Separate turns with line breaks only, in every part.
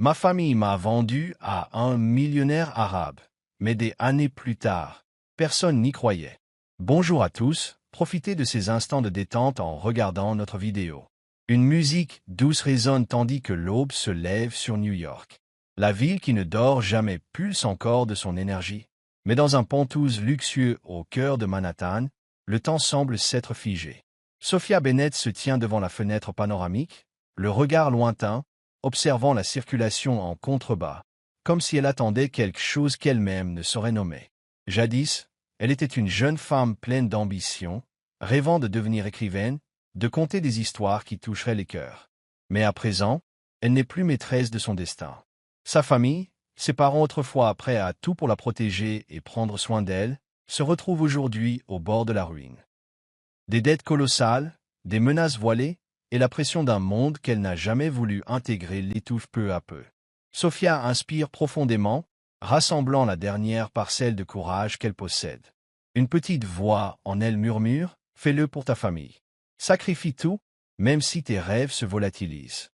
Ma famille m'a vendu à un millionnaire arabe. Mais des années plus tard, personne n'y croyait. Bonjour à tous, profitez de ces instants de détente en regardant notre vidéo. Une musique douce résonne tandis que l'aube se lève sur New York. La ville qui ne dort jamais pulse encore de son énergie. Mais dans un penthouse luxueux au cœur de Manhattan, le temps semble s'être figé. Sophia Bennett se tient devant la fenêtre panoramique, le regard lointain, observant la circulation en contrebas, comme si elle attendait quelque chose qu'elle-même ne saurait nommer. Jadis, elle était une jeune femme pleine d'ambition, rêvant de devenir écrivaine, de conter des histoires qui toucheraient les cœurs. Mais à présent, elle n'est plus maîtresse de son destin. Sa famille, ses parents autrefois prêts à tout pour la protéger et prendre soin d'elle, se retrouvent aujourd'hui au bord de la ruine. Des dettes colossales, des menaces voilées, et la pression d'un monde qu'elle n'a jamais voulu intégrer l'étouffe peu à peu. Sophia inspire profondément, rassemblant la dernière parcelle de courage qu'elle possède. Une petite voix en elle murmure, « Fais-le pour ta famille. Sacrifie tout, même si tes rêves se volatilisent. »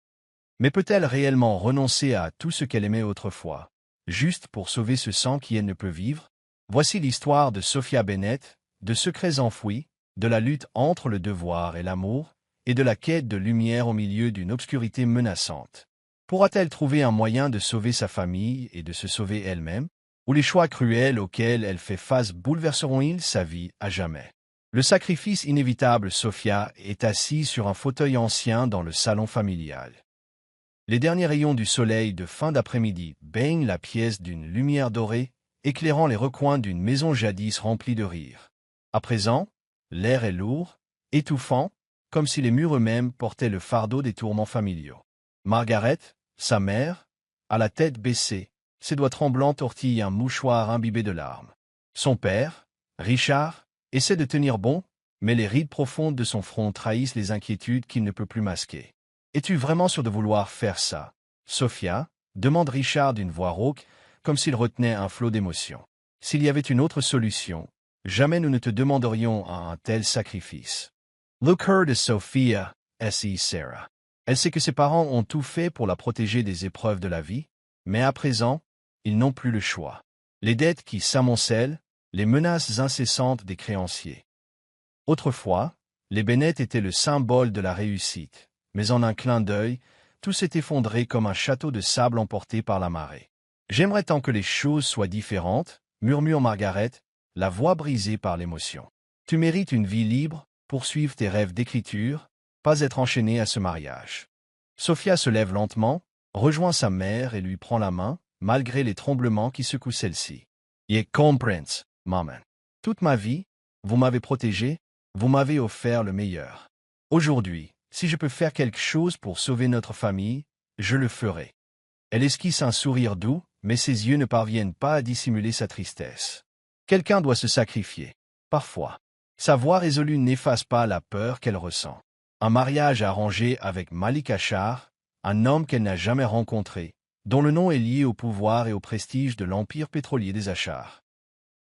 Mais peut-elle réellement renoncer à tout ce qu'elle aimait autrefois, juste pour sauver ce sang qui elle ne peut vivre? Voici l'histoire de Sophia Bennett, de secrets enfouis, de la lutte entre le devoir et l'amour, et de la quête de lumière au milieu d'une obscurité menaçante. Pourra-t-elle trouver un moyen de sauver sa famille et de se sauver elle-même? Ou les choix cruels auxquels elle fait face bouleverseront-ils sa vie à jamais? Le sacrifice inévitable. Sophia est assise sur un fauteuil ancien dans le salon familial. Les derniers rayons du soleil de fin d'après-midi baignent la pièce d'une lumière dorée, éclairant les recoins d'une maison jadis remplie de rires. À présent, l'air est lourd, étouffant, comme si les murs eux-mêmes portaient le fardeau des tourments familiaux. Margaret, sa mère, a la tête baissée, ses doigts tremblants tortillent un mouchoir imbibé de larmes. Son père, Richard, essaie de tenir bon, mais les rides profondes de son front trahissent les inquiétudes qu'il ne peut plus masquer. « Es-tu vraiment sûr de vouloir faire ça, Sophia ?» demande Richard d'une voix rauque, comme s'il retenait un flot d'émotions. « S'il y avait une autre solution, jamais nous ne te demanderions un tel sacrifice. » Look her de Sophia, S.E. Sarah. Elle sait que ses parents ont tout fait pour la protéger des épreuves de la vie, mais à présent, ils n'ont plus le choix. Les dettes qui s'amoncellent, les menaces incessantes des créanciers. Autrefois, les Bennett étaient le symbole de la réussite, mais en un clin d'œil, tout s'est effondré comme un château de sable emporté par la marée. « J'aimerais tant que les choses soient différentes, » murmure Margaret, la voix brisée par l'émotion. « Tu mérites une vie libre, poursuivre tes rêves d'écriture, pas être enchaînée à ce mariage. » Sophia se lève lentement, rejoint sa mère et lui prend la main, malgré les tremblements qui secouent celle-ci. « Je comprends, maman. Toute ma vie, vous m'avez protégée, vous m'avez offert le meilleur. Aujourd'hui, si je peux faire quelque chose pour sauver notre famille, je le ferai. » Elle esquisse un sourire doux, mais ses yeux ne parviennent pas à dissimuler sa tristesse. Quelqu'un doit se sacrifier. Parfois. Sa voix résolue n'efface pas la peur qu'elle ressent. Un mariage arrangé avec Malik Achar, un homme qu'elle n'a jamais rencontré, dont le nom est lié au pouvoir et au prestige de l'empire pétrolier des Achar.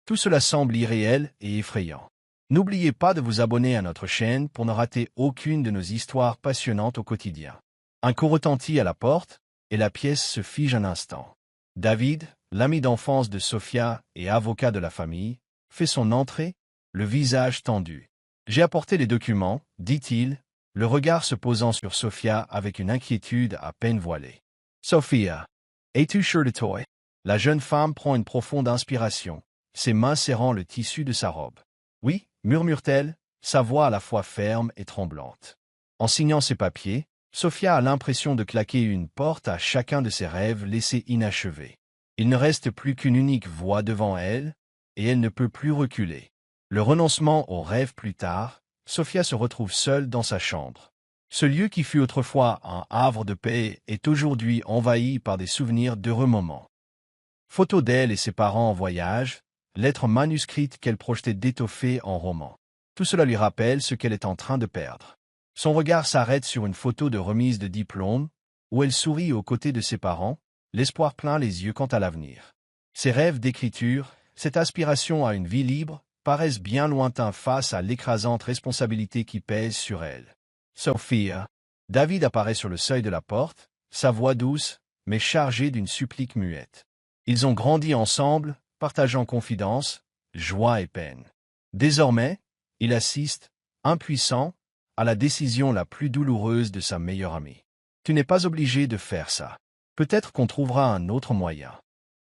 Tout cela semble irréel et effrayant. N'oubliez pas de vous abonner à notre chaîne pour ne rater aucune de nos histoires passionnantes au quotidien. Un coup retentit à la porte, et la pièce se fige un instant. David, l'ami d'enfance de Sophia et avocat de la famille, fait son entrée, le visage tendu. « J'ai apporté les documents, » dit-il, le regard se posant sur Sophia avec une inquiétude à peine voilée. « Sophia, es-tu sûre de toi ?» La jeune femme prend une profonde inspiration, ses mains serrant le tissu de sa robe. « Oui, » murmure-t-elle, sa voix à la fois ferme et tremblante. En signant ses papiers, Sophia a l'impression de claquer une porte à chacun de ses rêves laissés inachevés. Il ne reste plus qu'une unique voie devant elle, et elle ne peut plus reculer. Le renoncement aux rêves plus tard, Sophia se retrouve seule dans sa chambre. Ce lieu qui fut autrefois un havre de paix est aujourd'hui envahi par des souvenirs d'heureux moments. Photos d'elle et ses parents en voyage, lettres manuscrites qu'elle projetait d'étoffer en roman. Tout cela lui rappelle ce qu'elle est en train de perdre. Son regard s'arrête sur une photo de remise de diplôme, où elle sourit aux côtés de ses parents, l'espoir plein les yeux quant à l'avenir. Ses rêves d'écriture, cette aspiration à une vie libre, paraissent bien lointains face à l'écrasante responsabilité qui pèse sur elle. « Sophia !» David apparaît sur le seuil de la porte, sa voix douce, mais chargé d'une supplique muette. Ils ont grandi ensemble, partageant confidence, joie et peine. Désormais, il assiste, impuissant, à la décision la plus douloureuse de sa meilleure amie. Tu n'es pas obligé de faire ça. Peut-être qu'on trouvera un autre moyen.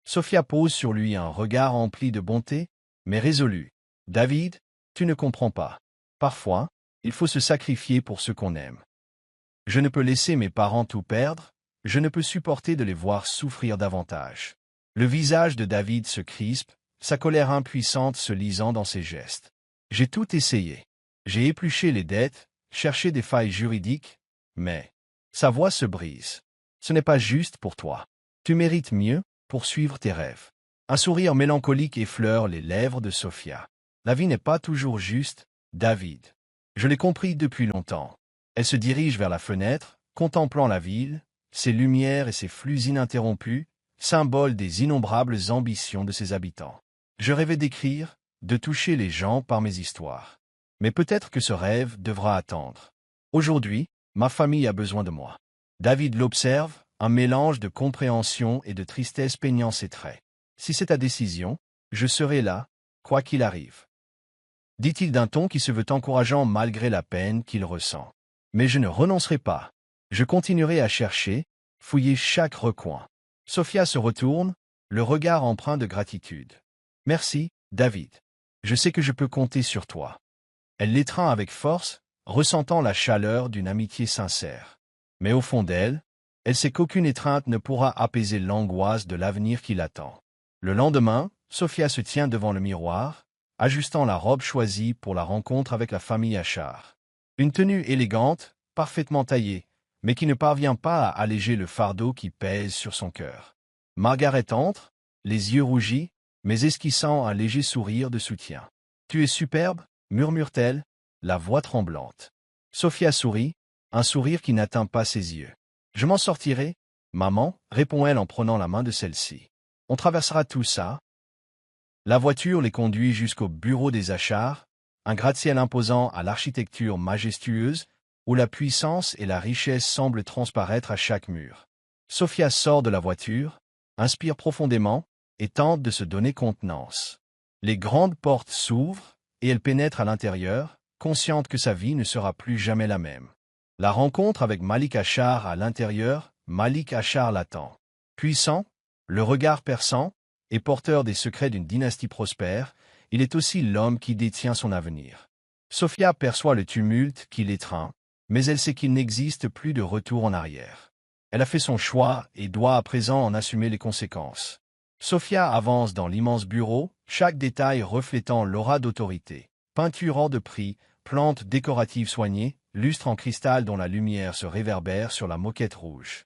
Sophia pose sur lui un regard empli de bonté, mais résolu. David, tu ne comprends pas. Parfois, il faut se sacrifier pour ce qu'on aime. Je ne peux laisser mes parents tout perdre, je ne peux supporter de les voir souffrir davantage. Le visage de David se crispe, sa colère impuissante se lisant dans ses gestes. J'ai tout essayé. J'ai épluché les dettes, cherché des failles juridiques, mais sa voix se brise. Ce n'est pas juste pour toi. Tu mérites mieux pour suivre tes rêves. Un sourire mélancolique effleure les lèvres de Sophia. La vie n'est pas toujours juste, David. Je l'ai compris depuis longtemps. Elle se dirige vers la fenêtre, contemplant la ville, ses lumières et ses flux ininterrompus, symbole des innombrables ambitions de ses habitants. Je rêvais d'écrire, de toucher les gens par mes histoires. Mais peut-être que ce rêve devra attendre. Aujourd'hui, ma famille a besoin de moi. David l'observe, un mélange de compréhension et de tristesse peignant ses traits. Si c'est ta décision, je serai là, quoi qu'il arrive. Dit-il d'un ton qui se veut encourageant malgré la peine qu'il ressent. Mais je ne renoncerai pas. Je continuerai à chercher, fouiller chaque recoin. Sophia se retourne, le regard empreint de gratitude. Merci, David. Je sais que je peux compter sur toi. Elle l'étreint avec force, ressentant la chaleur d'une amitié sincère. Mais au fond d'elle, elle sait qu'aucune étreinte ne pourra apaiser l'angoisse de l'avenir qui l'attend. Le lendemain, Sophia se tient devant le miroir, ajustant la robe choisie pour la rencontre avec la famille Achard. Une tenue élégante, parfaitement taillée, mais qui ne parvient pas à alléger le fardeau qui pèse sur son cœur. Margaret entre, les yeux rougis, mais esquissant un léger sourire de soutien. « Tu es superbe » murmure-t-elle, la voix tremblante. Sophia sourit, un sourire qui n'atteint pas ses yeux. « Je m'en sortirai, maman, répond-elle en prenant la main de celle-ci. On traversera tout ça. » La voiture les conduit jusqu'au bureau des Achard, un gratte-ciel imposant à l'architecture majestueuse, où la puissance et la richesse semblent transparaître à chaque mur. Sophia sort de la voiture, inspire profondément, et tente de se donner contenance. Les grandes portes s'ouvrent, et elle pénètre à l'intérieur, consciente que sa vie ne sera plus jamais la même. La rencontre avec Malik Achard à l'intérieur, Malik Achard l'attend. Puissant, le regard perçant, et porteur des secrets d'une dynastie prospère, il est aussi l'homme qui détient son avenir. Sophia perçoit le tumulte qui l'étreint, mais elle sait qu'il n'existe plus de retour en arrière. Elle a fait son choix et doit à présent en assumer les conséquences. Sophia avance dans l'immense bureau, chaque détail reflétant l'aura d'autorité. Peinture hors de prix, plantes décoratives soignées, lustre en cristal dont la lumière se réverbère sur la moquette rouge.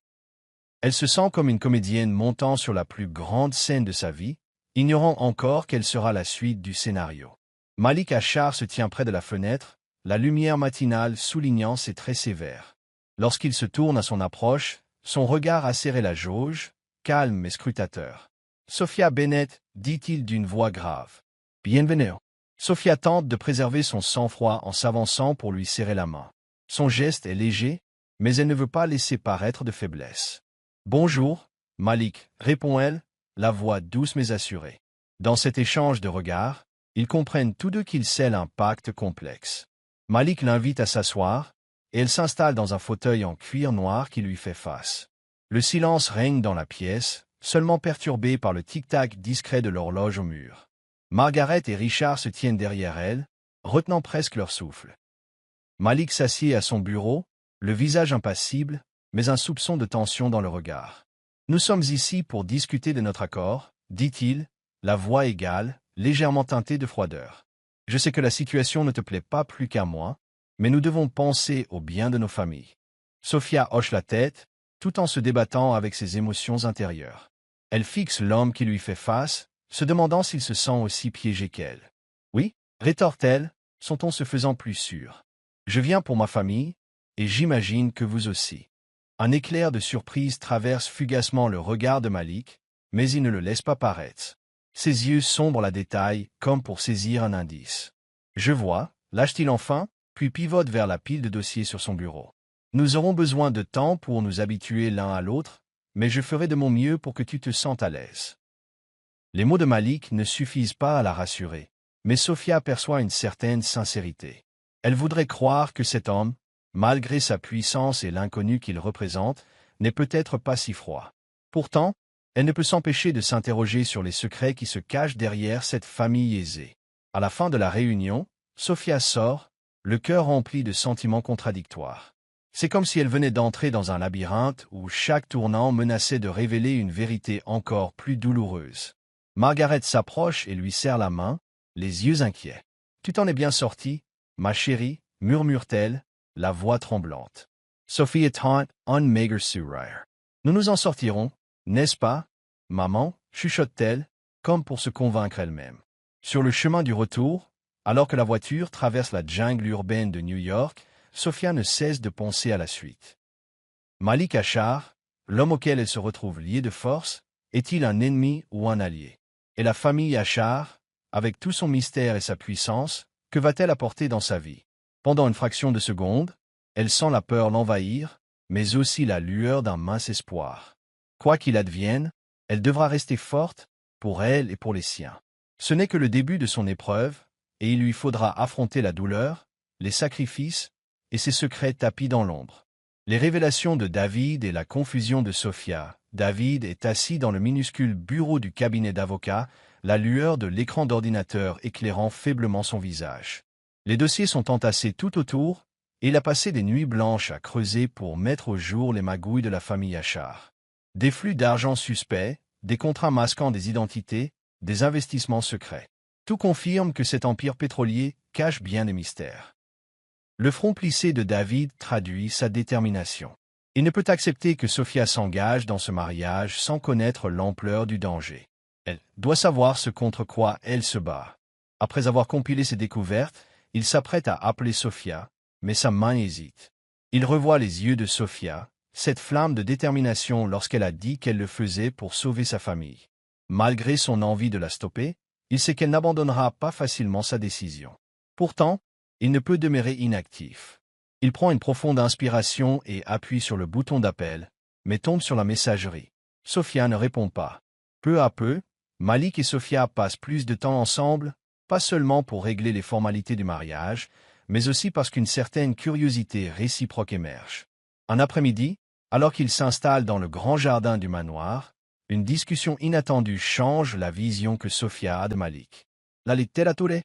Elle se sent comme une comédienne montant sur la plus grande scène de sa vie, ignorant encore quelle sera la suite du scénario. Malik Achard se tient près de la fenêtre, la lumière matinale soulignant ses traits sévères. Lorsqu'il se tourne à son approche, son regard a serré la jauge, calme mais scrutateur. « Sophia Bennett, dit-il d'une voix grave. « Bienvenue. » Sophia tente de préserver son sang-froid en s'avançant pour lui serrer la main. Son geste est léger, mais elle ne veut pas laisser paraître de faiblesse. « Bonjour, Malik, répond-elle, la voix douce mais assurée. Dans cet échange de regards, ils comprennent tous deux qu'ils scellent un pacte complexe. Malik l'invite à s'asseoir, et elle s'installe dans un fauteuil en cuir noir qui lui fait face. Le silence règne dans la pièce, seulement perturbé par le tic-tac discret de l'horloge au mur. Margaret et Richard se tiennent derrière elle, retenant presque leur souffle. Malik s'assied à son bureau, le visage impassible, mais un soupçon de tension dans le regard. « Nous sommes ici pour discuter de notre accord, » dit-il, la voix égale, légèrement teintée de froideur. « Je sais que la situation ne te plaît pas plus qu'à moi, mais nous devons penser au bien de nos familles. » Sophia hoche la tête, tout en se débattant avec ses émotions intérieures. Elle fixe l'homme qui lui fait face, se demandant s'il se sent aussi piégé qu'elle. « Oui, » rétorque-t-elle, son ton se faisant plus sûr. « Je viens pour ma famille, et j'imagine que vous aussi. » Un éclair de surprise traverse fugacement le regard de Malik, mais il ne le laisse pas paraître. Ses yeux sombrent la détail, comme pour saisir un indice. « Je vois », lâche-t-il enfin, puis pivote vers la pile de dossiers sur son bureau. « Nous aurons besoin de temps pour nous habituer l'un à l'autre, mais je ferai de mon mieux pour que tu te sentes à l'aise. Les mots de Malik ne suffisent pas à la rassurer, mais Sophia perçoit une certaine sincérité. Elle voudrait croire que cet homme, malgré sa puissance et l'inconnu qu'il représente, n'est peut-être pas si froid. Pourtant, elle ne peut s'empêcher de s'interroger sur les secrets qui se cachent derrière cette famille aisée. À la fin de la réunion, Sophia sort, le cœur rempli de sentiments contradictoires. C'est comme si elle venait d'entrer dans un labyrinthe où chaque tournant menaçait de révéler une vérité encore plus douloureuse. Margaret s'approche et lui serre la main, les yeux inquiets. « Tu t'en es bien sortie, ma chérie » murmure-t-elle, la voix tremblante. Sophia tente un maigre sourire. « Nous nous en sortirons, n'est-ce pas, maman » chuchote-t-elle, comme pour se convaincre elle-même. Sur le chemin du retour, alors que la voiture traverse la jungle urbaine de New York, Sophia ne cesse de penser à la suite. Malik Achar, l'homme auquel elle se retrouve liée de force, est-il un ennemi ou un allié? Et la famille Achar, avec tout son mystère et sa puissance, que va-t-elle apporter dans sa vie? Pendant une fraction de seconde, elle sent la peur l'envahir, mais aussi la lueur d'un mince espoir. Quoi qu'il advienne, elle devra rester forte, pour elle et pour les siens. Ce n'est que le début de son épreuve, et il lui faudra affronter la douleur, les sacrifices, et ses secrets tapis dans l'ombre. Les révélations de David et la confusion de Sophia. David est assis dans le minuscule bureau du cabinet d'avocat, la lueur de l'écran d'ordinateur éclairant faiblement son visage. Les dossiers sont entassés tout autour, et il a passé des nuits blanches à creuser pour mettre au jour les magouilles de la famille Achar. Des flux d'argent suspects, des contrats masquant des identités, des investissements secrets. Tout confirme que cet empire pétrolier cache bien des mystères. Le front plissé de David traduit sa détermination. Il ne peut accepter que Sophia s'engage dans ce mariage sans connaître l'ampleur du danger. Elle doit savoir ce contre quoi elle se bat. Après avoir compilé ses découvertes, il s'apprête à appeler Sophia, mais sa main hésite. Il revoit les yeux de Sophia, cette flamme de détermination lorsqu'elle a dit qu'elle le faisait pour sauver sa famille. Malgré son envie de la stopper, il sait qu'elle n'abandonnera pas facilement sa décision. Pourtant, il ne peut demeurer inactif. Il prend une profonde inspiration et appuie sur le bouton d'appel, mais tombe sur la messagerie. Sophia ne répond pas. Peu à peu, Malik et Sophia passent plus de temps ensemble, pas seulement pour régler les formalités du mariage, mais aussi parce qu'une certaine curiosité réciproque émerge. Un après-midi, alors qu'ils s'installent dans le grand jardin du manoir, une discussion inattendue change la vision que Sophia a de Malik. « La littérature »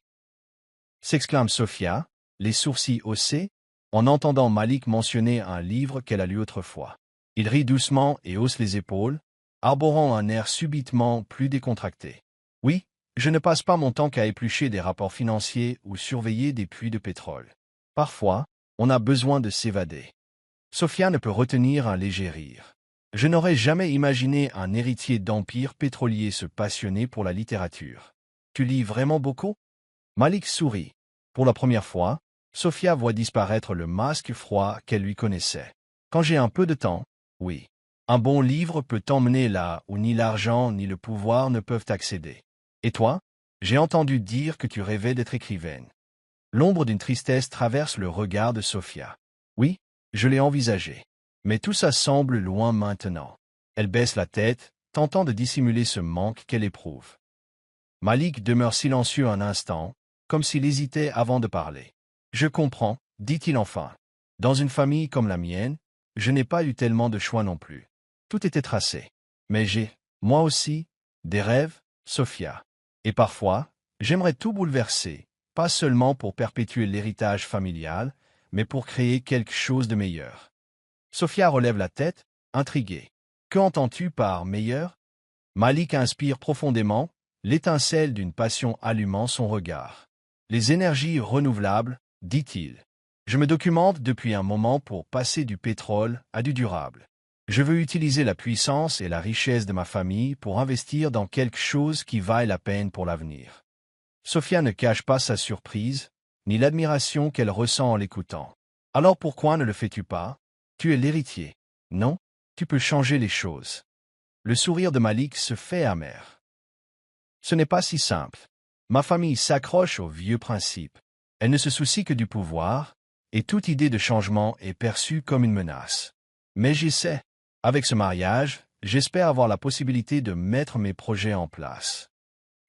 s'exclame Sophia, les sourcils haussés, en entendant Malik mentionner un livre qu'elle a lu autrefois. Il rit doucement et hausse les épaules, arborant un air subitement plus décontracté. « Oui, je ne passe pas mon temps qu'à éplucher des rapports financiers ou surveiller des puits de pétrole. Parfois, on a besoin de s'évader. » Sophia ne peut retenir un léger rire. « Je n'aurais jamais imaginé un héritier d'empire pétrolier se passionner pour la littérature. Tu lis vraiment beaucoup ?» Malik sourit. Pour la première fois, Sophia voit disparaître le masque froid qu'elle lui connaissait. « Quand j'ai un peu de temps, oui. Un bon livre peut t'emmener là où ni l'argent ni le pouvoir ne peuvent accéder. Et toi, j'ai entendu dire que tu rêvais d'être écrivaine. » L'ombre d'une tristesse traverse le regard de Sophia. « Oui, je l'ai envisagé. Mais tout ça semble loin maintenant. » Elle baisse la tête, tentant de dissimuler ce manque qu'elle éprouve. Malik demeure silencieux un instant, comme s'il hésitait avant de parler. « Je comprends, » dit-il enfin. « Dans une famille comme la mienne, je n'ai pas eu tellement de choix non plus. Tout était tracé. Mais j'ai, moi aussi, des rêves, Sophia. Et parfois, j'aimerais tout bouleverser, pas seulement pour perpétuer l'héritage familial, mais pour créer quelque chose de meilleur. » Sophia relève la tête, intriguée. « Que entends-tu par meilleur » Malik inspire profondément, l'étincelle d'une passion allumant son regard. « Les énergies renouvelables, dit-il. Je me documente depuis un moment pour passer du pétrole à du durable. Je veux utiliser la puissance et la richesse de ma famille pour investir dans quelque chose qui vaille la peine pour l'avenir. » Sophia ne cache pas sa surprise, ni l'admiration qu'elle ressent en l'écoutant. « Alors pourquoi ne le fais-tu pas? Tu es l'héritier, non? Tu peux changer les choses. » Le sourire de Malik se fait amer. « Ce n'est pas si simple. Ma famille s'accroche aux vieux principes. Elle ne se soucie que du pouvoir, et toute idée de changement est perçue comme une menace. Mais j'essaie. Avec ce mariage, j'espère avoir la possibilité de mettre mes projets en place.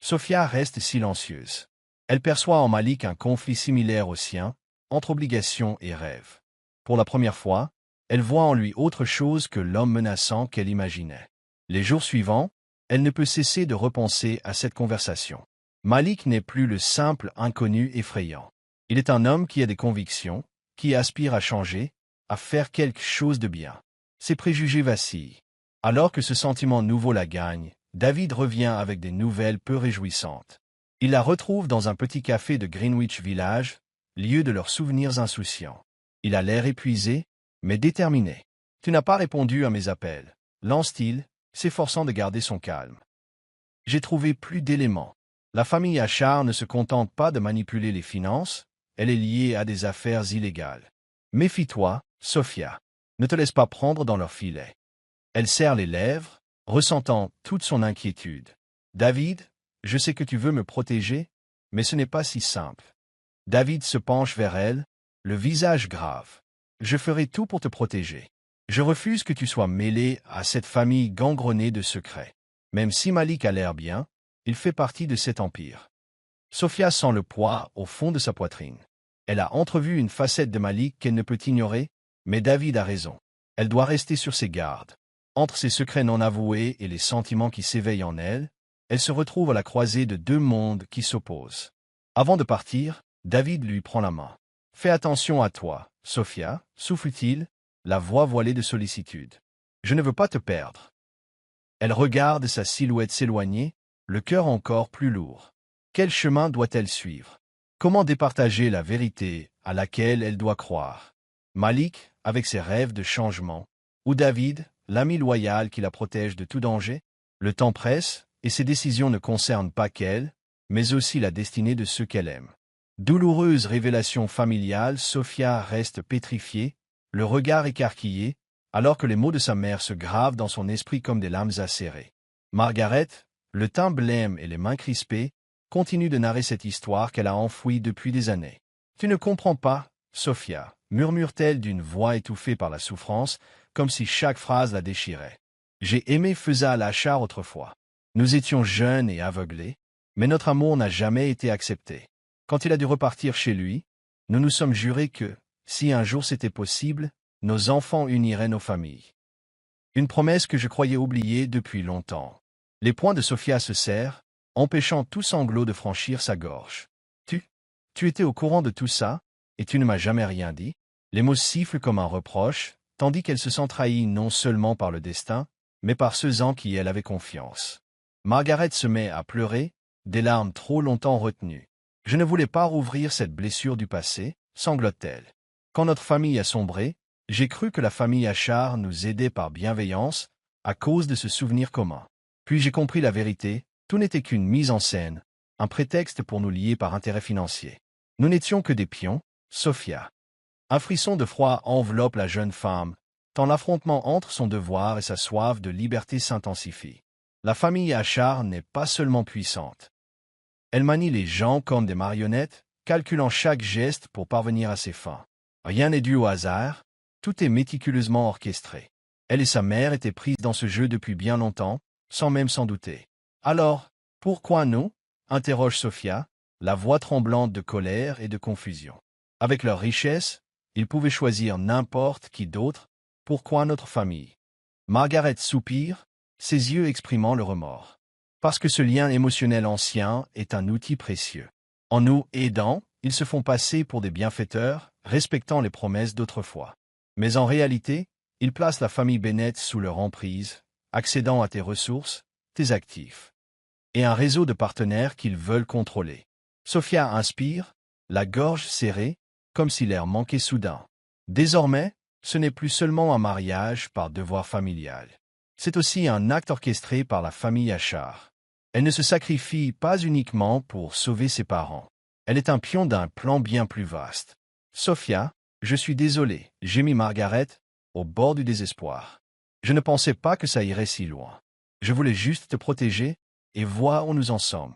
Sophia reste silencieuse. Elle perçoit en Malik un conflit similaire au sien, entre obligation et rêve. Pour la première fois, elle voit en lui autre chose que l'homme menaçant qu'elle imaginait. Les jours suivants, elle ne peut cesser de repenser à cette conversation. Malik n'est plus le simple inconnu effrayant. Il est un homme qui a des convictions, qui aspire à changer, à faire quelque chose de bien. Ses préjugés vacillent. Alors que ce sentiment nouveau la gagne, David revient avec des nouvelles peu réjouissantes. Il la retrouve dans un petit café de Greenwich Village, lieu de leurs souvenirs insouciants. Il a l'air épuisé, mais déterminé. « Tu n'as pas répondu à mes appels », lance-t-il, s'efforçant de garder son calme. « J'ai trouvé plus d'éléments. La famille Achard ne se contente pas de manipuler les finances, elle est liée à des affaires illégales. Méfie-toi, Sophia. Ne te laisse pas prendre dans leur filet. » Elle serre les lèvres, ressentant toute son inquiétude. « David, je sais que tu veux me protéger, mais ce n'est pas si simple. » David se penche vers elle, le visage grave. « Je ferai tout pour te protéger. Je refuse que tu sois mêlé à cette famille gangrenée de secrets. Même si Malik a l'air bien, il fait partie de cet empire. » Sophia sent le poids au fond de sa poitrine. Elle a entrevu une facette de Malik qu'elle ne peut ignorer, mais David a raison. Elle doit rester sur ses gardes. Entre ses secrets non avoués et les sentiments qui s'éveillent en elle, elle se retrouve à la croisée de deux mondes qui s'opposent. Avant de partir, David lui prend la main. « Fais attention à toi, Sophia, souffle-t-il, la voix voilée de sollicitude. Je ne veux pas te perdre. » Elle regarde sa silhouette s'éloigner, le cœur encore plus lourd. Quel chemin doit-elle suivre? Comment départager la vérité à laquelle elle doit croire? Malik, avec ses rêves de changement, ou David, l'ami loyal qui la protège de tout danger? Le temps presse, et ses décisions ne concernent pas qu'elle, mais aussi la destinée de ceux qu'elle aime. Douloureuse révélation familiale, Sophia reste pétrifiée, le regard écarquillé, alors que les mots de sa mère se gravent dans son esprit comme des lames acérées. Margaret, le teint blême et les mains crispées, continue de narrer cette histoire qu'elle a enfouie depuis des années. « Tu ne comprends pas, Sophia, » murmure-t-elle d'une voix étouffée par la souffrance, comme si chaque phrase la déchirait. « J'ai aimé Faisal Achard autrefois. Nous étions jeunes et aveuglés, mais notre amour n'a jamais été accepté. Quand il a dû repartir chez lui, nous nous sommes jurés que, si un jour c'était possible, nos enfants uniraient nos familles. Une promesse que je croyais oubliée depuis longtemps. » Les poings de Sophia se serrent, empêchant tout sanglot de franchir sa gorge. « Tu étais au courant de tout ça, et tu ne m'as jamais rien dit ?» Les mots sifflent comme un reproche, tandis qu'elle se sent trahie non seulement par le destin, mais par ceux en qui elle avait confiance. Margaret se met à pleurer, des larmes trop longtemps retenues. « Je ne voulais pas rouvrir cette blessure du passé, » sanglote-t-elle. « Quand notre famille a sombré, j'ai cru que la famille Achard nous aidait par bienveillance, à cause de ce souvenir commun. Puis j'ai compris la vérité, tout n'était qu'une mise en scène, un prétexte pour nous lier par intérêt financier. Nous n'étions que des pions, Sophia. » Un frisson de froid enveloppe la jeune femme, tant l'affrontement entre son devoir et sa soif de liberté s'intensifie. La famille Achard n'est pas seulement puissante. Elle manie les gens comme des marionnettes, calculant chaque geste pour parvenir à ses fins. Rien n'est dû au hasard, tout est méticuleusement orchestré. Elle et sa mère étaient prises dans ce jeu depuis bien longtemps, sans même s'en douter. « Alors, pourquoi nous ?» interroge Sophia, la voix tremblante de colère et de confusion. Avec leur richesse, ils pouvaient choisir n'importe qui d'autre, pourquoi notre famille? Margaret soupire, ses yeux exprimant le remords. Parce que ce lien émotionnel ancien est un outil précieux. En nous aidant, ils se font passer pour des bienfaiteurs, respectant les promesses d'autrefois. Mais en réalité, ils placent la famille Bennett sous leur emprise, accédant à tes ressources, tes actifs, et un réseau de partenaires qu'ils veulent contrôler. Sophia inspire, la gorge serrée, comme si l'air manquait soudain. Désormais, ce n'est plus seulement un mariage par devoir familial. C'est aussi un acte orchestré par la famille Achard. Elle ne se sacrifie pas uniquement pour sauver ses parents. Elle est un pion d'un plan bien plus vaste. Sophia, je suis désolé, gémit Margaret, au bord du désespoir. Je ne pensais pas que ça irait si loin. Je voulais juste te protéger, et voir où nous en sommes.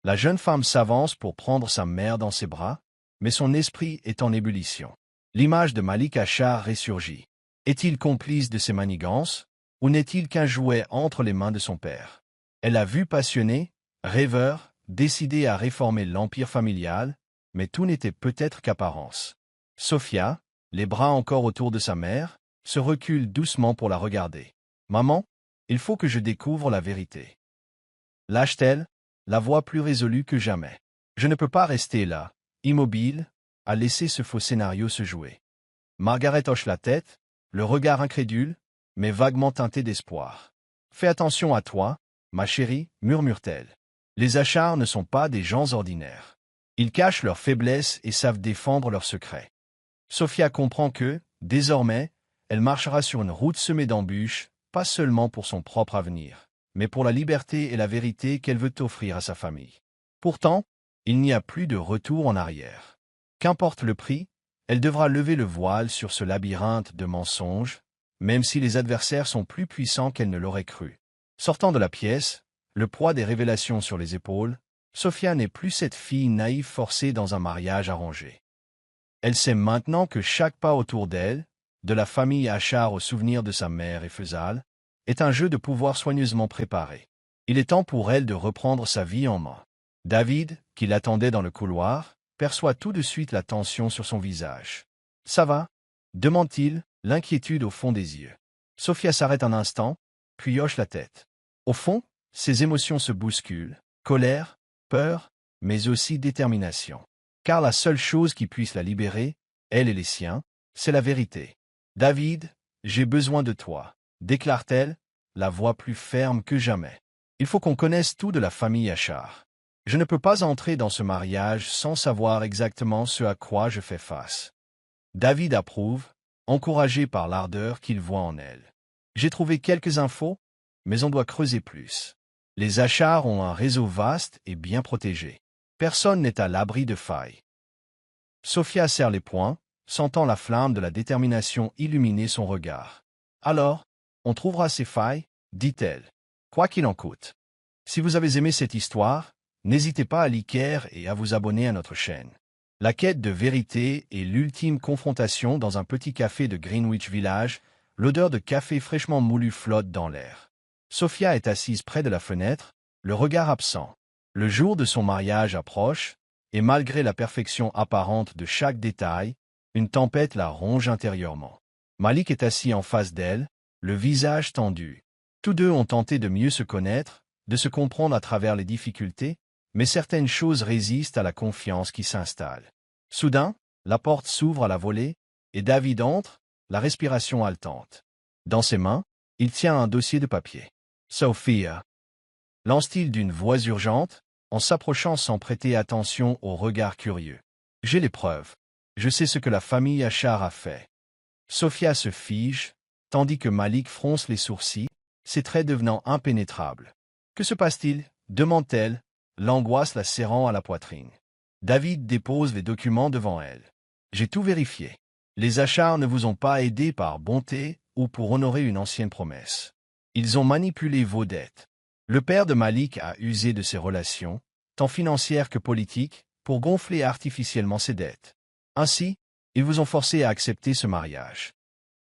La jeune femme s'avance pour prendre sa mère dans ses bras, mais son esprit est en ébullition. L'image de Malik Achard ressurgit. Est-il complice de ses manigances, Ou n'est-il qu'un jouet entre les mains de son père? Elle l'a vu passionné, rêveur, décidé à réformer l'empire familial, mais tout n'était peut-être qu'apparence. Sophia, les bras encore autour de sa mère, se recule doucement pour la regarder. « Maman, il faut que je découvre la vérité. » Lâche-t-elle, la voix plus résolue que jamais. Je ne peux pas rester là, immobile, à laisser ce faux scénario se jouer. Margaret hoche la tête, le regard incrédule, mais vaguement teinté d'espoir. « Fais attention à toi, ma chérie, murmure-t-elle. Les Achards ne sont pas des gens ordinaires. Ils cachent leurs faiblesses et savent défendre leurs secrets. » Sophia comprend que, désormais, elle marchera sur une route semée d'embûches, pas seulement pour son propre avenir, mais pour la liberté et la vérité qu'elle veut offrir à sa famille. Pourtant, il n'y a plus de retour en arrière. Qu'importe le prix, elle devra lever le voile sur ce labyrinthe de mensonges, même si les adversaires sont plus puissants qu'elle ne l'aurait cru. Sortant de la pièce, le poids des révélations sur les épaules, Sophia n'est plus cette fille naïve forcée dans un mariage arrangé. Elle sait maintenant que chaque pas autour d'elle, de la famille Achard au souvenir de sa mère et Faisal, est un jeu de pouvoir soigneusement préparé. Il est temps pour elle de reprendre sa vie en main. David, qui l'attendait dans le couloir, perçoit tout de suite la tension sur son visage. « Ça va » demande-t-il, l'inquiétude au fond des yeux. Sophia s'arrête un instant, puis hoche la tête. Au fond, ses émotions se bousculent, colère, peur, mais aussi détermination. Car la seule chose qui puisse la libérer, elle et les siens, c'est la vérité. « David, j'ai besoin de toi » déclare-t-elle, la voix plus ferme que jamais. « Il faut qu'on connaisse tout de la famille Achard. Je ne peux pas entrer dans ce mariage sans savoir exactement ce à quoi je fais face. » David approuve, encouragé par l'ardeur qu'il voit en elle. « J'ai trouvé quelques infos, mais on doit creuser plus. Les Achards ont un réseau vaste et bien protégé. Personne n'est à l'abri de failles. » Sophia serre les poings, sentant la flamme de la détermination illuminer son regard. « Alors, on trouvera ces failles, dit-elle, quoi qu'il en coûte. Si vous avez aimé cette histoire, n'hésitez pas à liker et à vous abonner à notre chaîne. La quête de vérité est l'ultime confrontation dans un petit café de Greenwich Village, l'odeur de café fraîchement moulu flotte dans l'air. Sophia est assise près de la fenêtre, le regard absent. Le jour de son mariage approche, et malgré la perfection apparente de chaque détail, une tempête la ronge intérieurement. Malik est assis en face d'elle, le visage tendu. Tous deux ont tenté de mieux se connaître, de se comprendre à travers les difficultés, mais certaines choses résistent à la confiance qui s'installe. Soudain, la porte s'ouvre à la volée, et David entre, la respiration haletante. Dans ses mains, il tient un dossier de papier. « Sophia » lance-t-il d'une voix urgente, en s'approchant sans prêter attention au regard curieux. « J'ai les preuves. Je sais ce que la famille Achard a fait. » Sophia se fige, tandis que Malik fronce les sourcils, ses traits devenant impénétrables. « Que se passe-t-il » demande-t-elle, l'angoisse la serrant à la poitrine. David dépose les documents devant elle. « J'ai tout vérifié. Les Achards ne vous ont pas aidé par bonté ou pour honorer une ancienne promesse. Ils ont manipulé vos dettes. Le père de Malik a usé de ses relations, tant financières que politiques, pour gonfler artificiellement ses dettes. Ainsi, ils vous ont forcé à accepter ce mariage. »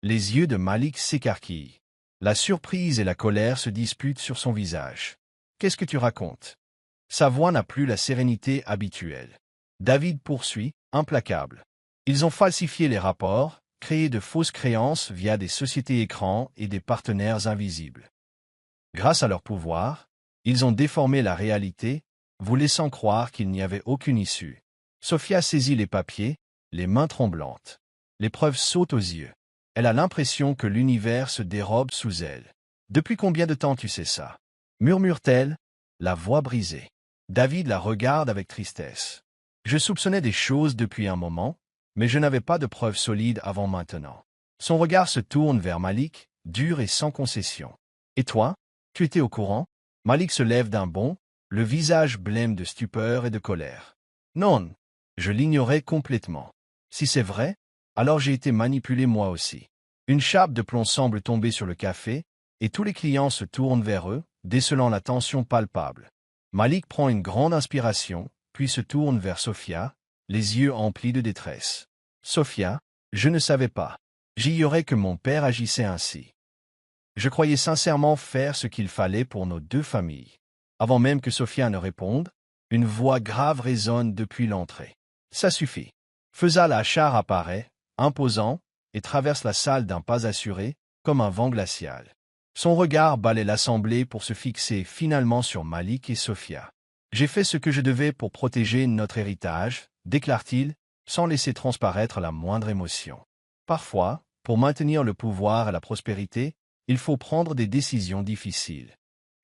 Les yeux de Malik s'écarquillent. La surprise et la colère se disputent sur son visage. « Qu'est-ce que tu racontes ?» Sa voix n'a plus la sérénité habituelle. David poursuit, implacable. « Ils ont falsifié les rapports, créé de fausses créances via des sociétés écrans et des partenaires invisibles. Grâce à leur pouvoir, ils ont déformé la réalité, vous laissant croire qu'il n'y avait aucune issue. » Sophia saisit les papiers, les mains tremblantes. Les preuves sautent aux yeux. Elle a l'impression que l'univers se dérobe sous elle. « Depuis combien de temps tu sais ça » murmure-t-elle, la voix brisée. David la regarde avec tristesse. « Je soupçonnais des choses depuis un moment, mais je n'avais pas de preuves solides avant maintenant. » Son regard se tourne vers Malik, dur et sans concession. « Et toi, tu étais au courant ?» Malik se lève d'un bond, le visage blême de stupeur et de colère. « Non, je l'ignorais complètement. Si c'est vrai, alors j'ai été manipulé moi aussi. » Une chape de plomb semble tomber sur le café, et tous les clients se tournent vers eux, décelant la tension palpable. Malik prend une grande inspiration, puis se tourne vers Sophia, les yeux emplis de détresse. « Sophia, je ne savais pas. J'ignorais que mon père agissait ainsi. » Je croyais sincèrement faire ce qu'il fallait pour nos deux familles. Avant même que Sophia ne réponde, une voix grave résonne depuis l'entrée. Ça suffit. Faisal Achar apparaît, imposant, et traverse la salle d'un pas assuré, comme un vent glacial. Son regard balaie l'assemblée pour se fixer finalement sur Malik et Sophia. J'ai fait ce que je devais pour protéger notre héritage, déclare-t-il, sans laisser transparaître la moindre émotion. Parfois, pour maintenir le pouvoir et la prospérité, il faut prendre des décisions difficiles.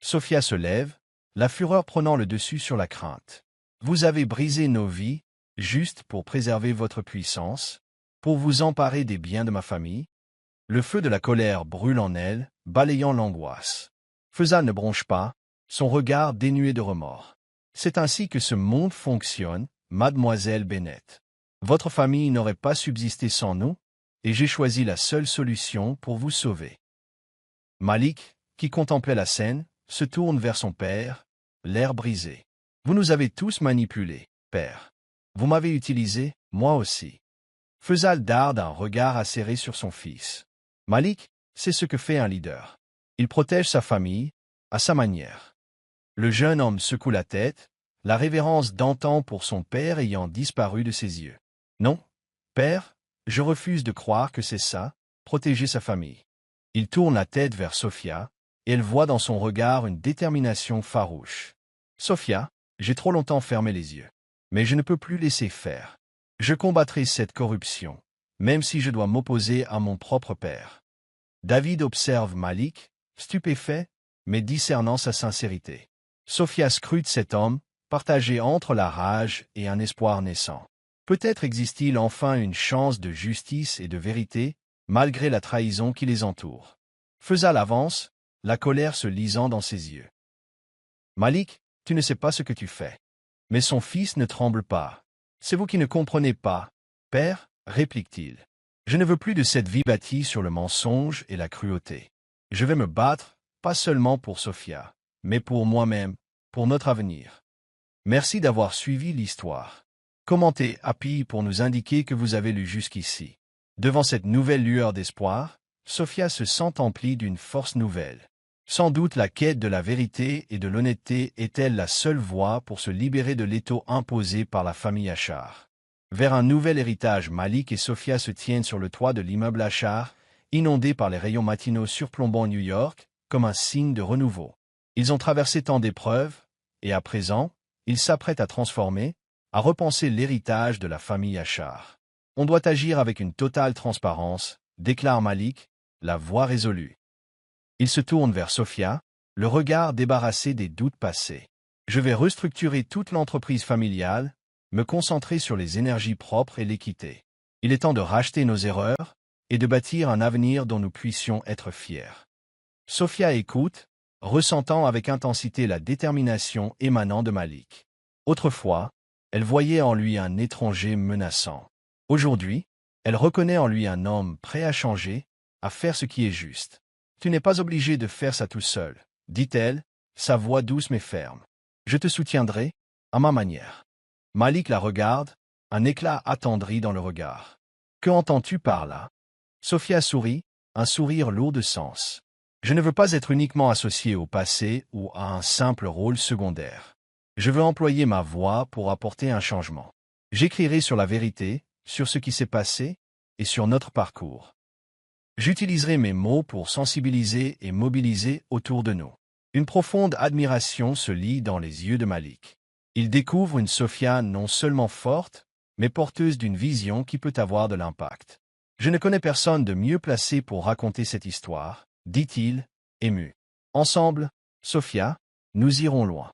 Sophia se lève, la fureur prenant le dessus sur la crainte. Vous avez brisé nos vies, juste pour préserver votre puissance, pour vous emparer des biens de ma famille. Le feu de la colère brûle en elle, balayant l'angoisse. Faisal ne bronche pas, son regard dénué de remords. C'est ainsi que ce monde fonctionne, mademoiselle Bennett. Votre famille n'aurait pas subsisté sans nous, et j'ai choisi la seule solution pour vous sauver. Malik, qui contemplait la scène, se tourne vers son père, l'air brisé. Vous nous avez tous manipulés, père. Vous m'avez utilisé, moi aussi. Faisal darde un regard acéré sur son fils. Malik, c'est ce que fait un leader. Il protège sa famille, à sa manière. Le jeune homme secoue la tête, la révérence d'antan pour son père ayant disparu de ses yeux. Non, père, je refuse de croire que c'est ça, protéger sa famille. Il tourne la tête vers Sophia, et elle voit dans son regard une détermination farouche. Sophia, j'ai trop longtemps fermé les yeux. Mais je ne peux plus laisser faire. Je combattrai cette corruption, même si je dois m'opposer à mon propre père. David observe Malik, stupéfait, mais discernant sa sincérité. Sophia scrute cet homme, partagé entre la rage et un espoir naissant. Peut-être existe-t-il enfin une chance de justice et de vérité, malgré la trahison qui les entoure. Faisal avance, la colère se lisant dans ses yeux. Malik, tu ne sais pas ce que tu fais. Mais son fils ne tremble pas. C'est vous qui ne comprenez pas, père, réplique-t-il. Je ne veux plus de cette vie bâtie sur le mensonge et la cruauté. Je vais me battre, pas seulement pour Sophia, mais pour moi-même, pour notre avenir. Merci d'avoir suivi l'histoire. Commentez Happy pour nous indiquer que vous avez lu jusqu'ici. Devant cette nouvelle lueur d'espoir, Sophia se sent emplie d'une force nouvelle. Sans doute la quête de la vérité et de l'honnêteté est-elle la seule voie pour se libérer de l'étau imposé par la famille Achar. Vers un nouvel héritage, Malik et Sophia se tiennent sur le toit de l'immeuble Achar, inondé par les rayons matinaux surplombant New York, comme un signe de renouveau. Ils ont traversé tant d'épreuves, et à présent, ils s'apprêtent à transformer, à repenser l'héritage de la famille Achar. On doit agir avec une totale transparence, déclare Malik, la voix résolue. Il se tourne vers Sophia, le regard débarrassé des doutes passés. Je vais restructurer toute l'entreprise familiale, me concentrer sur les énergies propres et l'équité. Il est temps de racheter nos erreurs et de bâtir un avenir dont nous puissions être fiers. Sophia écoute, ressentant avec intensité la détermination émanant de Malik. Autrefois, elle voyait en lui un étranger menaçant. Aujourd'hui, elle reconnaît en lui un homme prêt à changer, à faire ce qui est juste. Tu n'es pas obligé de faire ça tout seul, dit-elle, sa voix douce mais ferme. Je te soutiendrai, à ma manière. Malik la regarde, un éclat attendri dans le regard. Que entends-tu par là? Sophia sourit, un sourire lourd de sens. Je ne veux pas être uniquement associé au passé ou à un simple rôle secondaire. Je veux employer ma voix pour apporter un changement. J'écrirai sur la vérité, sur ce qui s'est passé, et sur notre parcours. J'utiliserai mes mots pour sensibiliser et mobiliser autour de nous. Une profonde admiration se lit dans les yeux de Malik. Il découvre une Sophia non seulement forte, mais porteuse d'une vision qui peut avoir de l'impact. Je ne connais personne de mieux placé pour raconter cette histoire, dit-il, ému. Ensemble, Sophia, nous irons loin.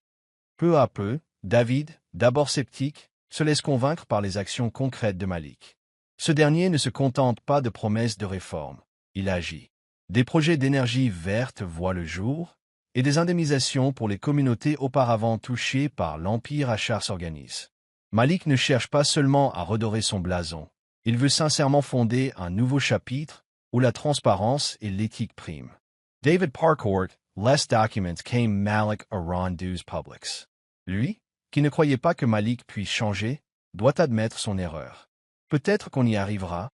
Peu à peu, David, d'abord sceptique, se laisse convaincre par les actions concrètes de Malik. Ce dernier ne se contente pas de promesses de réforme, il agit. Des projets d'énergie verte voient le jour, et des indemnisations pour les communautés auparavant touchées par l'Empire Achar s'organisent. Malik ne cherche pas seulement à redorer son blason, il veut sincèrement fonder un nouveau chapitre où la transparence et l'éthique priment. David Parcourt, Less Documents came Malik around Dues Publics. Lui, qui ne croyait pas que Malik puisse changer, doit admettre son erreur. Peut-être qu'on y arrivera,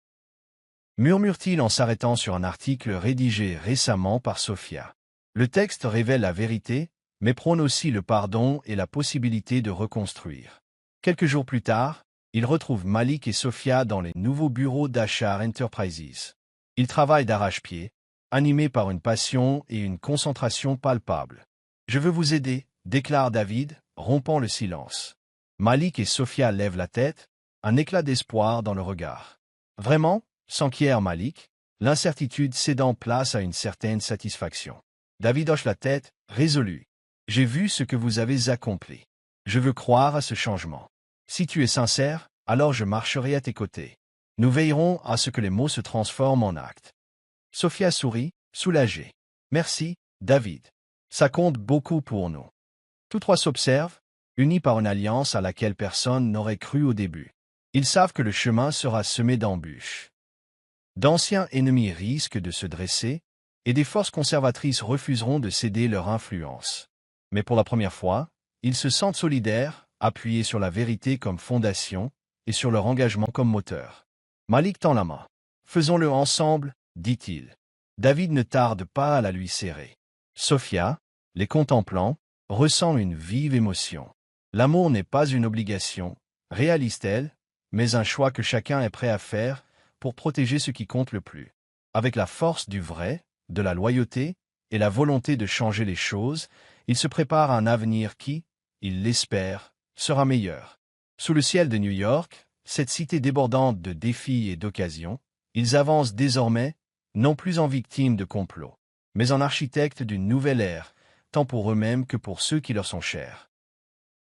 murmure-t-il en s'arrêtant sur un article rédigé récemment par Sophia. Le texte révèle la vérité, mais prône aussi le pardon et la possibilité de reconstruire. Quelques jours plus tard, il retrouve Malik et Sophia dans les nouveaux bureaux d'Ashar Enterprises. Ils travaillent d'arrache-pied, animés par une passion et une concentration palpables. « Je veux vous aider », déclare David, rompant le silence. Malik et Sophia lèvent la tête, un éclat d'espoir dans le regard. « Vraiment » s'enquiert Malik, l'incertitude cédant place à une certaine satisfaction. David hoche la tête, résolu. « J'ai vu ce que vous avez accompli. Je veux croire à ce changement. Si tu es sincère, alors je marcherai à tes côtés. Nous veillerons à ce que les mots se transforment en actes. » Sophia sourit, soulagée. « Merci, David. Ça compte beaucoup pour nous. » Tous trois s'observent, unis par une alliance à laquelle personne n'aurait cru au début. Ils savent que le chemin sera semé d'embûches. D'anciens ennemis risquent de se dresser, et des forces conservatrices refuseront de céder leur influence. Mais pour la première fois, ils se sentent solidaires, appuyés sur la vérité comme fondation, et sur leur engagement comme moteur. Malik tend la main. « Faisons-le ensemble », dit-il. David ne tarde pas à la lui serrer. Sophia, les contemplant, ressent une vive émotion. L'amour n'est pas une obligation, réalise-t-elle, mais un choix que chacun est prêt à faire pour protéger ce qui compte le plus. Avec la force du vrai, de la loyauté et la volonté de changer les choses, il se prépare à un avenir qui, il l'espère, sera meilleur. Sous le ciel de New York, cette cité débordante de défis et d'occasions, ils avancent désormais, non plus en victimes de complots, mais en architectes d'une nouvelle ère, tant pour eux-mêmes que pour ceux qui leur sont chers.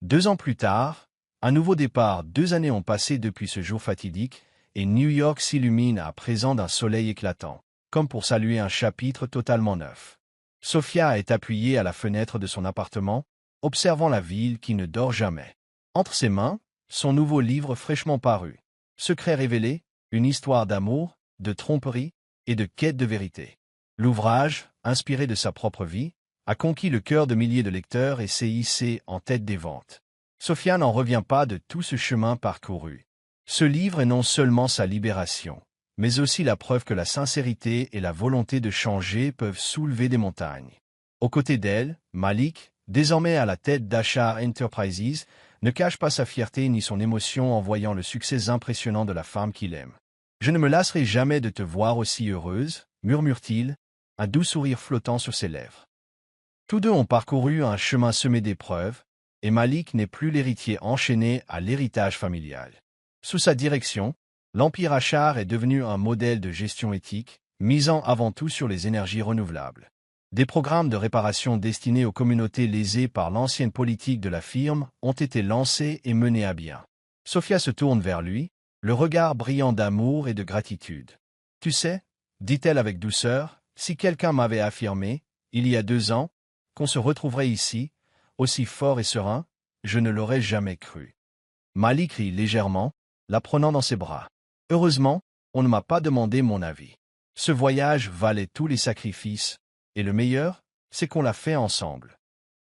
2 ans plus tard, un nouveau départ, 2 années ont passé depuis ce jour fatidique, et New York s'illumine à présent d'un soleil éclatant, comme pour saluer un chapitre totalement neuf. Sophia est appuyée à la fenêtre de son appartement, observant la ville qui ne dort jamais. Entre ses mains, son nouveau livre fraîchement paru. Secrets révélés, une histoire d'amour, de tromperie et de quête de vérité. L'ouvrage, inspiré de sa propre vie, a conquis le cœur de milliers de lecteurs et s'est hissé en tête des ventes. Sophia n'en revient pas de tout ce chemin parcouru. Ce livre est non seulement sa libération, mais aussi la preuve que la sincérité et la volonté de changer peuvent soulever des montagnes. Aux côtés d'elle, Malik, désormais à la tête d'Ashar Enterprises, ne cache pas sa fierté ni son émotion en voyant le succès impressionnant de la femme qu'il aime. « Je ne me lasserai jamais de te voir aussi heureuse », murmure-t-il, un doux sourire flottant sur ses lèvres. Tous deux ont parcouru un chemin semé d'épreuves, et Malik n'est plus l'héritier enchaîné à l'héritage familial. Sous sa direction, l'Empire Ashar est devenu un modèle de gestion éthique, misant avant tout sur les énergies renouvelables. Des programmes de réparation destinés aux communautés lésées par l'ancienne politique de la firme ont été lancés et menés à bien. Sophia se tourne vers lui, le regard brillant d'amour et de gratitude. « Tu sais, » dit-elle avec douceur, « si quelqu'un m'avait affirmé, il y a 2 ans, qu'on se retrouverait ici, aussi fort et serein, je ne l'aurais jamais cru. » Malik rit légèrement, la prenant dans ses bras. « Heureusement, on ne m'a pas demandé mon avis. Ce voyage valait tous les sacrifices, et le meilleur, c'est qu'on l'a fait ensemble. »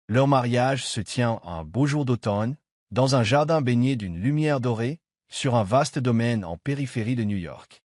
Leur mariage se tient un beau jour d'automne, dans un jardin baigné d'une lumière dorée, sur un vaste domaine en périphérie de New York.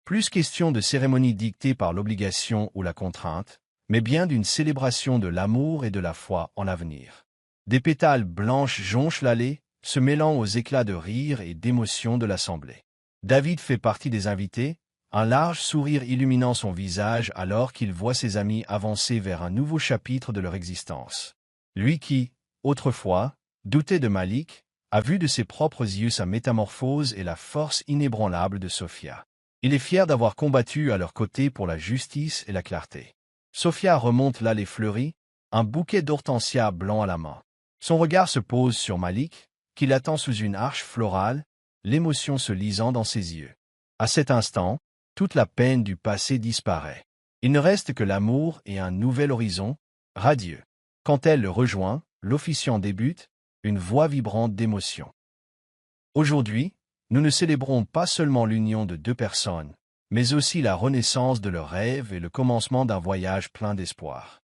Plus question de cérémonie dictée par l'obligation ou la contrainte, mais bien d'une célébration de l'amour et de la foi en l'avenir. Des pétales blanches jonchent l'allée, se mêlant aux éclats de rire et d'émotion de l'assemblée. David fait partie des invités, un large sourire illuminant son visage alors qu'il voit ses amis avancer vers un nouveau chapitre de leur existence. Lui qui, autrefois, doutait de Malik, a vu de ses propres yeux sa métamorphose et la force inébranlable de Sophia. Il est fier d'avoir combattu à leur côté pour la justice et la clarté. Sophia remonte l'allée fleurie, un bouquet d'hortensias blancs à la main. Son regard se pose sur Malik, qui l'attend sous une arche florale, l'émotion se lisant dans ses yeux. À cet instant, toute la peine du passé disparaît. Il ne reste que l'amour et un nouvel horizon, radieux. Quand elle le rejoint, l'officiant débute, une voix vibrante d'émotion. Aujourd'hui, nous ne célébrons pas seulement l'union de 2 personnes, mais aussi la renaissance de leurs rêves et le commencement d'un voyage plein d'espoir.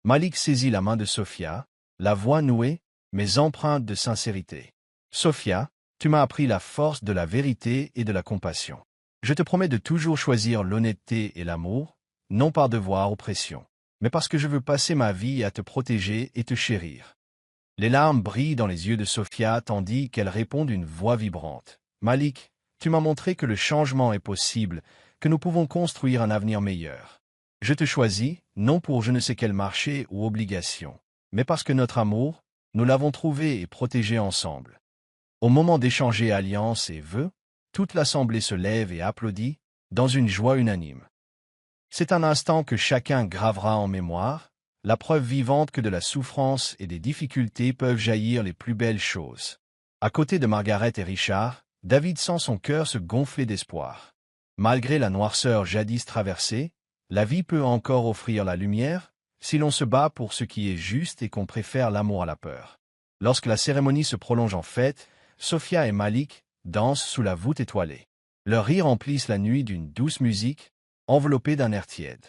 Malik saisit la main de Sophia, la voix nouée, mais empreinte de sincérité. « Sophia, tu m'as appris la force de la vérité et de la compassion. Je te promets de toujours choisir l'honnêteté et l'amour, non par devoir ou pression, mais parce que je veux passer ma vie à te protéger et te chérir. Les larmes brillent dans les yeux de Sophia tandis qu'elle répond d'une voix vibrante. Malik, tu m'as montré que le changement est possible, que nous pouvons construire un avenir meilleur. Je te choisis, non pour je ne sais quel marché ou obligation, mais parce que notre amour, nous l'avons trouvé et protégé ensemble. Au moment d'échanger alliance et vœux, toute l'assemblée se lève et applaudit, dans une joie unanime. C'est un instant que chacun gravera en mémoire, la preuve vivante que de la souffrance et des difficultés peuvent jaillir les plus belles choses. À côté de Margaret et Richard, David sent son cœur se gonfler d'espoir. Malgré la noirceur jadis traversée, la vie peut encore offrir la lumière, si l'on se bat pour ce qui est juste et qu'on préfère l'amour à la peur. Lorsque la cérémonie se prolonge en fête, Sophia et Malik dansent sous la voûte étoilée. Leurs rires emplissent la nuit d'une douce musique, enveloppée d'un air tiède.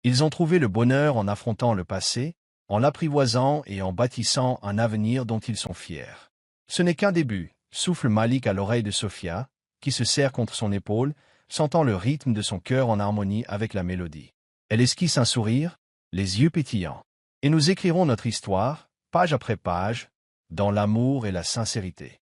Ils ont trouvé le bonheur en affrontant le passé, en l'apprivoisant et en bâtissant un avenir dont ils sont fiers. Ce n'est qu'un début, souffle Malik à l'oreille de Sophia, qui se serre contre son épaule, sentant le rythme de son cœur en harmonie avec la mélodie. Elle esquisse un sourire, les yeux pétillants. Et nous écrirons notre histoire, page après page, dans l'amour et la sincérité.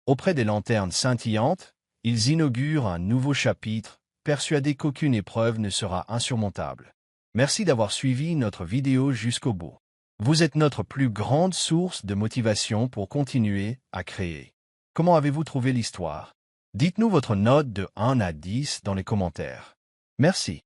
Auprès des lanternes scintillantes, ils inaugurent un nouveau chapitre, persuadés qu'aucune épreuve ne sera insurmontable. Merci d'avoir suivi notre vidéo jusqu'au bout. Vous êtes notre plus grande source de motivation pour continuer à créer. Comment avez-vous trouvé l'histoire? Dites-nous votre note de 1 à 10 dans les commentaires. Merci.